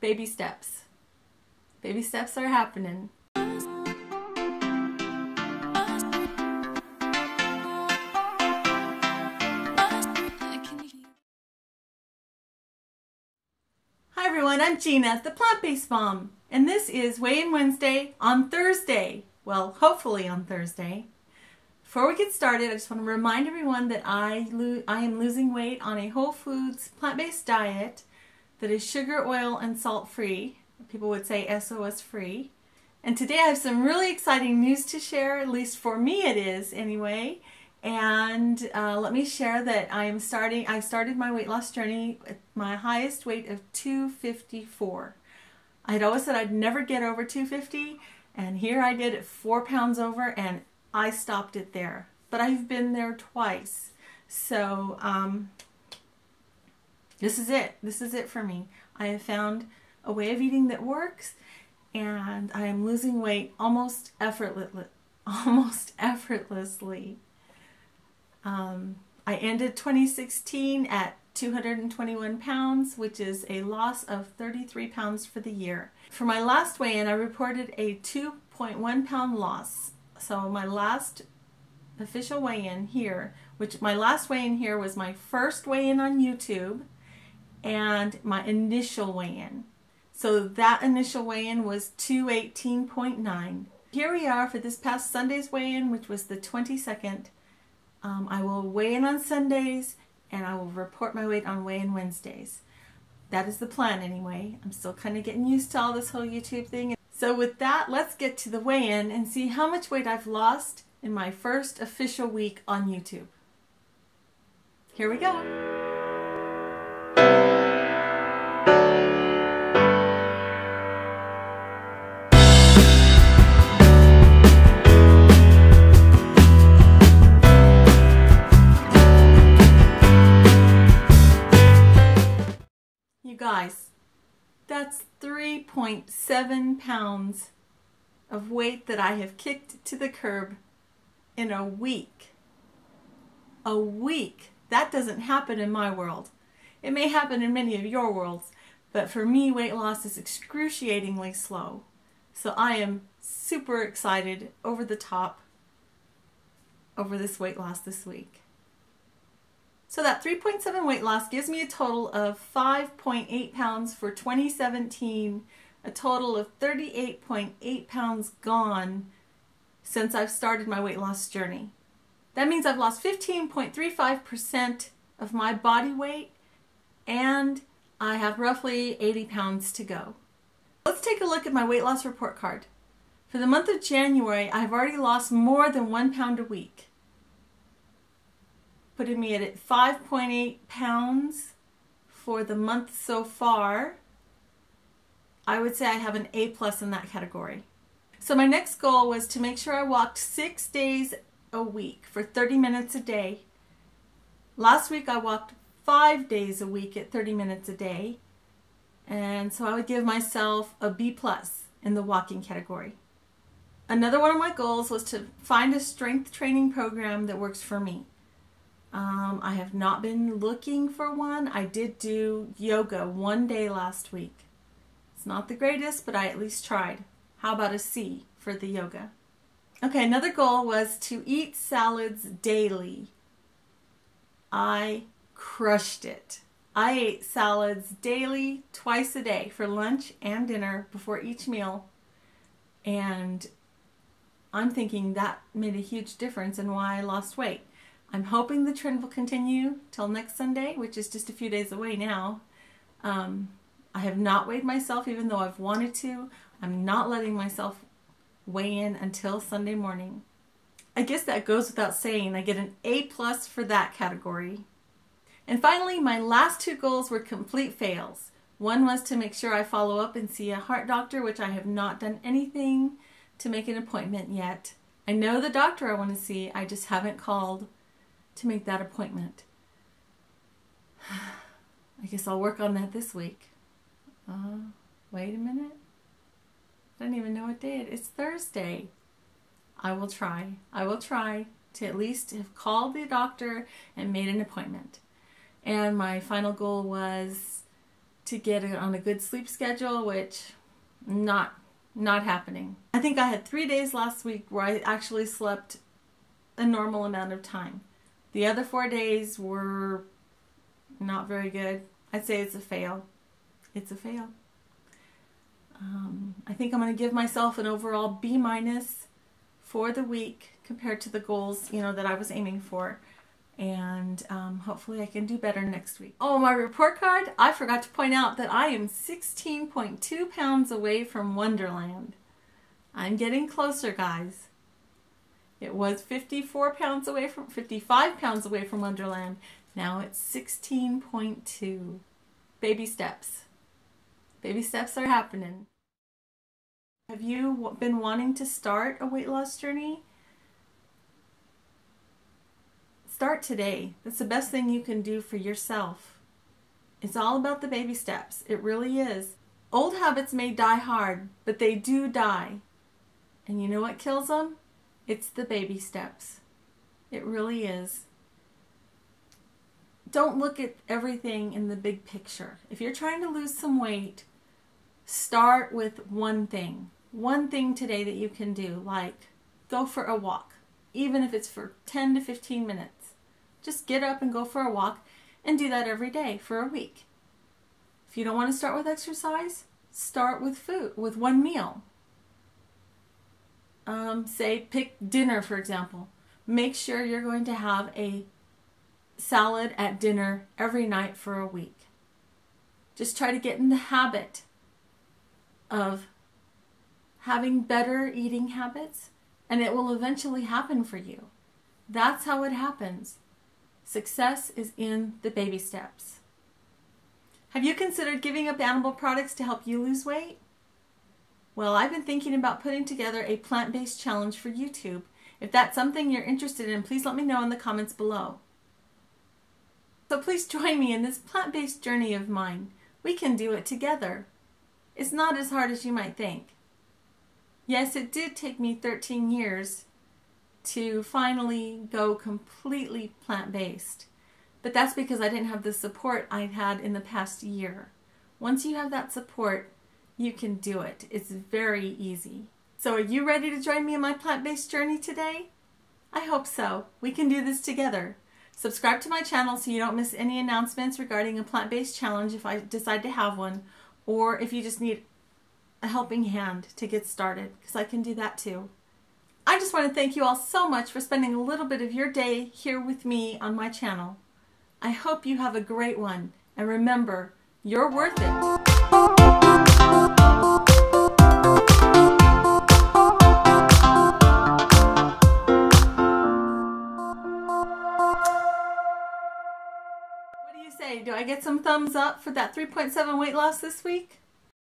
baby steps. Baby steps are happening. Hi everyone, I'm Gina, the plant-based mom, and this is Weigh-In Wednesday on Thursday. Well, hopefully on Thursday. Before we get started, I just want to remind everyone that I am losing weight on a whole foods plant-based diet that is sugar, oil, and salt-free. People would say SOS-free. And today I have some really exciting news to share, at least for me it is anyway. And let me share that I started my weight loss journey at my highest weight of 254. I had always said I'd never get over 250, and here I did at 4 pounds over, and I stopped it there. But I've been there twice. So this is it. This is it for me. I have found a way of eating that works, and I am losing weight almost effortlessly. I ended 2016 at 221 pounds, which is a loss of 33 pounds for the year. For my last weigh-in, I reported a 2.1 pound loss. So my last official weigh-in here, my last weigh-in here was my first weigh-in on YouTube and my initial weigh-in. So that initial weigh-in was 218.9. Here we are for this past Sunday's weigh-in, which was the 22nd. I will weigh in on Sundays, and I will report my weight on weigh-in Wednesdays. That is the plan anyway. I'm still kind of getting used to all this whole YouTube thing. So with that, let's get to the weigh-in and see how much weight I've lost in my first official week on YouTube. Here we go. You guys, that's 3.7 pounds of weight that I have kicked to the curb in a week. A week. That doesn't happen in my world. It may happen in many of your worlds, but for me, weight loss is excruciatingly slow. So I am super excited, over the top, over this weight loss this week. So that 3.7 weight loss gives me a total of 5.8 pounds for 2017, a total of 38.8 pounds gone since I've started my weight loss journey. That means I've lost 15.35% of my body weight, and I have roughly 80 pounds to go. Let's take a look at my weight loss report card. For the month of January, I've already lost more than 1 pound a week, putting me at 5.8 pounds for the month so far. I would say I have an A+ in that category. So my next goal was to make sure I walked 6 days a week for 30 minutes a day. Last week I walked 5 days a week at 30 minutes a day. And so I would give myself a B+ in the walking category. Another one of my goals was to find a strength training program that works for me. I have not been looking for one. I did do yoga 1 day last week. It's not the greatest, but I at least tried. How about a C for the yoga? Okay, another goal was to eat salads daily. I crushed it. I ate salads daily, twice a day, for lunch and dinner before each meal. And I'm thinking that made a huge difference in why I lost weight. I'm hoping the trend will continue till next Sunday, which is just a few days away now. I have not weighed myself, even though I've wanted to. I'm not letting myself weigh in until Sunday morning. I guess that goes without saying. I get an A+ for that category. And finally, my last 2 goals were complete fails. One was to make sure I follow up and see a heart doctor, which I have not done anything to make an appointment yet. I know the doctor I want to see, I just haven't called to make that appointment. I guess I'll work on that this week. Wait a minute. I don't even know what day it is. It's Thursday. I will try. I will try to at least have called the doctor and made an appointment. And my final goal was to get it on a good sleep schedule, which not happening. I think I had 3 days last week where I actually slept a normal amount of time. The other 4 days were not very good. I'd say it's a fail. It's a fail. I think I'm going to give myself an overall B- for the week compared to the goals, that I was aiming for. And hopefully I can do better next week. Oh, my report card, I forgot to point out that I am 16.2 pounds away from Wonderland. I'm getting closer, guys. It was 55 pounds away from Wonderland. Now it's 16.2. Baby steps. Baby steps are happening. Have you been wanting to start a weight loss journey? Start today. That's the best thing you can do for yourself. It's all about the baby steps. It really is. Old habits may die hard, but they do die. And you know what kills them? It's the baby steps. It really is. Don't look at everything in the big picture. If you're trying to lose some weight, start with one thing. One thing today that you can do, like go for a walk, even if it's for 10 to 15 minutes. Just get up and go for a walk and do that every day for a week. If you don't want to start with exercise, start with food, with one meal. Say pick dinner, for example. Make sure you're going to have a salad at dinner every night for a week. Just try to get in the habit of having better eating habits, and it will eventually happen for you. That's how it happens. Success is in the baby steps. Have you considered giving up animal products to help you lose weight? Well, I've been thinking about putting together a plant-based challenge for YouTube. If that's something you're interested in, please let me know in the comments below. So please join me in this plant-based journey of mine. We can do it together. It's not as hard as you might think. Yes, it did take me 13 years to finally go completely plant-based. But that's because I didn't have the support I've had in the past year. Once you have that support, you can do it. It's very easy. So are you ready to join me in my plant-based journey today? I hope so. We can do this together. Subscribe to my channel so you don't miss any announcements regarding a plant-based challenge if I decide to have one, or if you just need a helping hand to get started, because I can do that too. I just want to thank you all so much for spending a little bit of your day here with me on my channel. I hope you have a great one, and remember, you're worth it. What do you say? Do I get some thumbs up for that 3.7 weight loss this week?